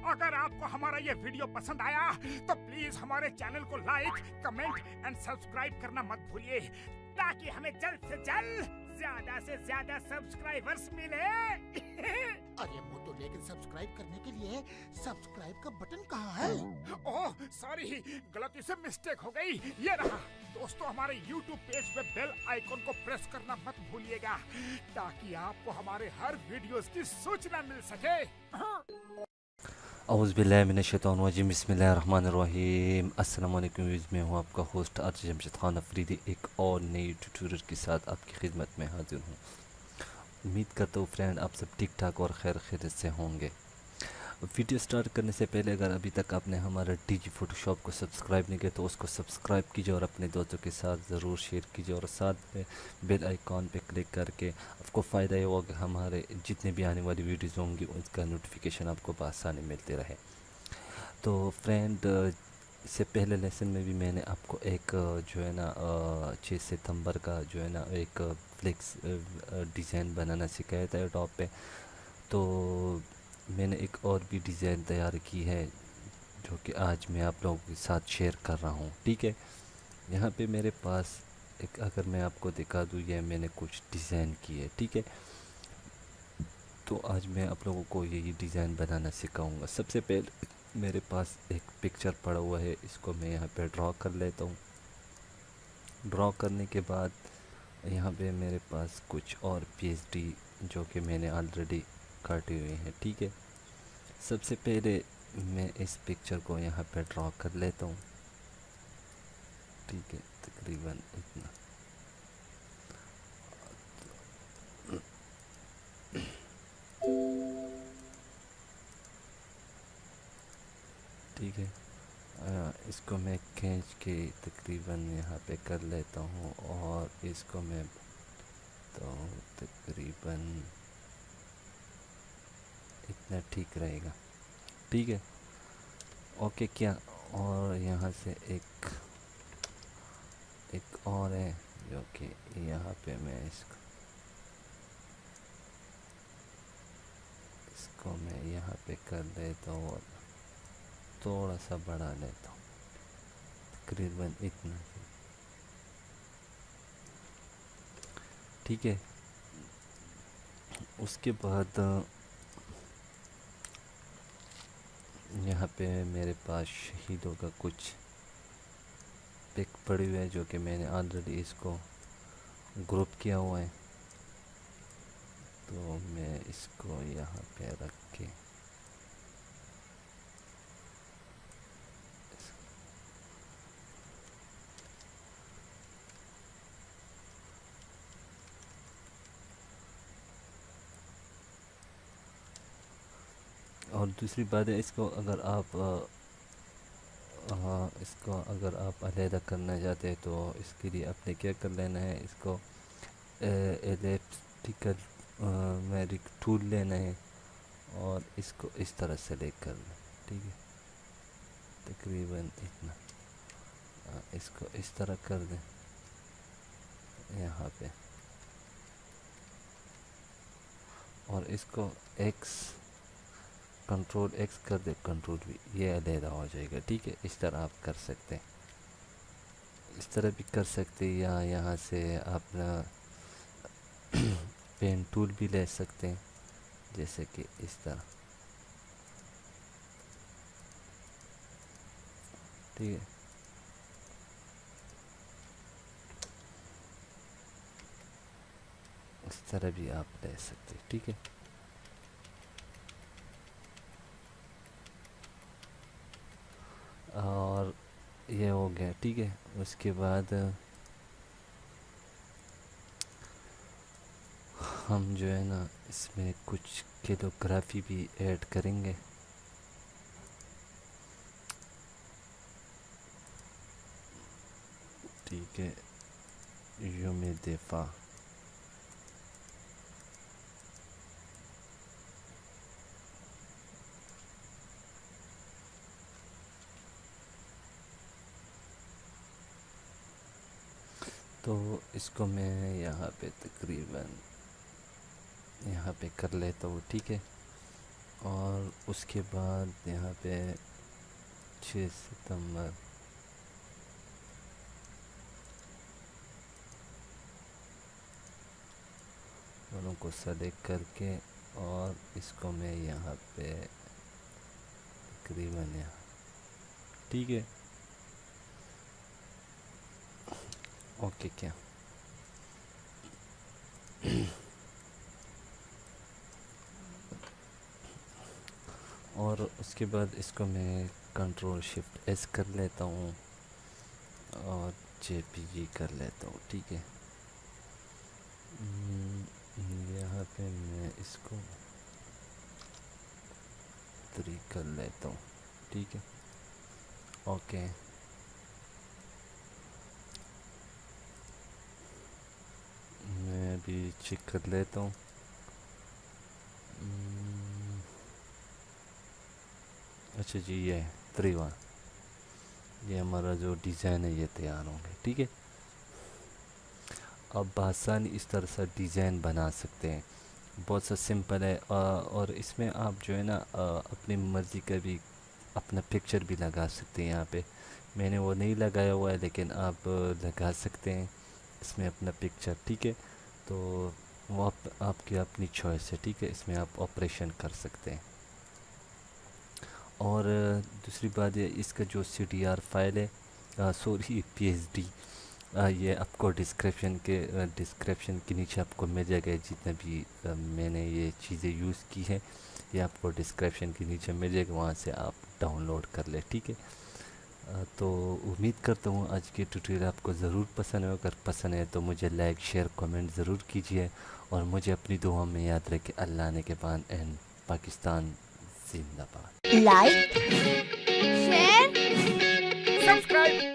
अगर आपको हमारा ये वीडियो पसंद आया तो प्लीज हमारे चैनल को लाइक, कमेंट एंड सब्सक्राइब करना मत भूलिए, ताकि हमें जल्द से जल्द ज्यादा से ज्यादा सब्सक्राइबर्स मिले। अरे मोटू, लेकिन सब्सक्राइब करने के लिए सब्सक्राइब का बटन कहाँ है? ओह सॉरी, गलती से मिस्टेक हो गई, ये रहा। दोस्तों, हमारे YouTube पेज पे बेल आइकन को प्रेस करना मत भूलिएगा, ताकि आपको हमारे हर वीडियोस की सूचना मिल सके। औज़ुबिल्लाहिमिनश्शैतानिर्रजीम, बिस्मिल्लाहिर्रहमानिर्रहीम। अस्सलाम वालेकुम, मैं हूँ आपका होस्ट आरजे जमशेद खान अफरीदी, एक और नई ट्यूटोरियल के साथ आपकी खिदमत में हाजिर हूँ। उम्मीद करता हूँ फ्रेंड आप सब ठीक ठाक और खैर खैरियत से होंगे। वीडियो स्टार्ट करने से पहले अगर अभी तक आपने हमारा डीजी फोटोशॉप को सब्सक्राइब नहीं किया तो उसको सब्सक्राइब कीजिए और अपने दोस्तों के साथ ज़रूर शेयर कीजिए, और साथ में बेल आइकॉन पे क्लिक करके आपको फ़ायदा ये होगा कि हमारे जितने भी आने वाली वीडियोज़ होंगी उसका नोटिफिकेशन आपको बआसानी मिलते रहे। तो फ्रेंड, इससे पहले लेसन में भी मैंने आपको एक जो है ना 6 सितंबर का जो है ना एक फ्लेक्स डिज़ाइन बनाना सिखाया था टॉप पे। तो मैंने एक और भी डिज़ाइन तैयार की है जो कि आज मैं आप लोगों के साथ शेयर कर रहा हूँ। ठीक है, यहाँ पे मेरे पास एक, अगर मैं आपको दिखा दूँ, ये मैंने कुछ डिज़ाइन की है। ठीक है, तो आज मैं आप लोगों को यही डिज़ाइन बनाना सिखाऊंगा। सबसे पहले मेरे पास एक पिक्चर पड़ा हुआ है, इसको मैं यहाँ पे ड्रॉ कर लेता हूँ। ड्रॉ करने के बाद यहाँ पे मेरे पास कुछ और PSD जो कि मैंने ऑलरेडी काटी हुई हैं। ठीक है, सबसे पहले मैं इस पिक्चर को यहाँ पे ड्रॉ कर लेता हूँ। ठीक है, तकरीबन इतना। ठीक है, इसको मैं खींच के तकरीबन यहाँ पे कर लेता हूँ, और इसको मैं तो तकरीबन इतना ठीक रहेगा। ठीक है, ओके क्या। और यहाँ से एक और है जो कि यहाँ पे मैं इसको मैं यहाँ पे कर लेता हूँ और थोड़ा सा बढ़ा लेता हूँ, तकरीबन इतना। ठीक है, उसके बाद यहाँ पे मेरे पास शहीदों का कुछ पिक पड़ी हुई है जो कि मैंने ऑलरेडी इसको ग्रुप किया हुआ है। तो मैं इसको यहाँ पे रख के और दूसरी बात है, इसको अगर आप अलहदा करना चाहते हैं तो इसके लिए आपने क्या कर लेना है, इसको एलिप्टिकल मैजिक टूल लेना है और इसको इस तरह सेलेक्ट करना। ठीक है, तकरीबन इतना। इसको इस तरह कर दें यहाँ पे, और इसको कंट्रोल X कर दे, कंट्रोल V, ये अलहदा हो जाएगा। ठीक है, इस तरह आप कर सकते हैं, इस तरह भी कर सकते हैं, या यहाँ से अपना पेन टूल भी ले सकते हैं, जैसे कि इस तरह। ठीक है, इस तरह भी आप ले सकते हैं। ठीक है, और ये हो गया। ठीक है, उसके बाद हम जो है ना इसमें कुछ कैलीग्राफी भी ऐड करेंगे। ठीक है, यूम दिफा। तो इसको मैं यहाँ पे तकरीबन यहाँ पे कर लेता हूँ। ठीक है, اور اس کے بعد یہاں پہ 6 ستمبر دونوں کو سلیکٹ کر کے اور اس کو میں یہاں پہ تقریباً یہاں ٹھیک ہے اوکے کیا اور اس کے بعد اس کو میں کنٹرول شفٹ ایس کر لیتا ہوں اور جے پی جی کر لیتا ہوں ٹھیک ہے یہاں پہ میں اس کو 3 کر لیتا ہوں ٹھیک ہے اوکے میں ابھی چیک کر لیتا ہوں اچھا جی یہ 3 یہ ہمارا جو ڈیزائن ہے یہ تیار ہوں گے ٹھیک ہے اب بآسانی اس طرح سے ڈیزائن بنا سکتے ہیں بہت سا سمپل ہے اور اس میں آپ جو ہے نا اپنی مرضی کا بھی اپنا پکچر بھی لگا سکتے ہیں یہاں پہ میں نے وہ نہیں لگایا ہوا ہے لیکن آپ لگا سکتے ہیں اس میں اپنا پکچر ٹھیک ہے تو وہ آپ کی اپنی چوائس ہے ٹھیک ہے اس میں آپ آپریشن کر سکتے ہیں اور دوسری بات یہ اس کا جو سی ڈی آر فائل ہے سوری پی ایچ ڈی یہ آپ کو ڈسکرپشن کے نیچے آپ کو مل جائے گا جتنے بھی میں نے یہ چیزیں یوز کی ہیں یہ آپ کو ڈسکرپشن کے نیچے مل جائے گا وہاں سے آپ ڈاؤن لوڈ کر لیں ٹھیک ہے تو امید کرتا ہوں آج کی ٹیوٹوریل آپ کو ضرور پسند ہے اگر پسند ہے تو مجھے لائک شیئر کمنٹ ضرور کیجیے اور مجھے اپنی دعا میں یاد رکھے اللہ نے کے بعد اینڈ پاکستان زندہ باد like, share, سبسکرائب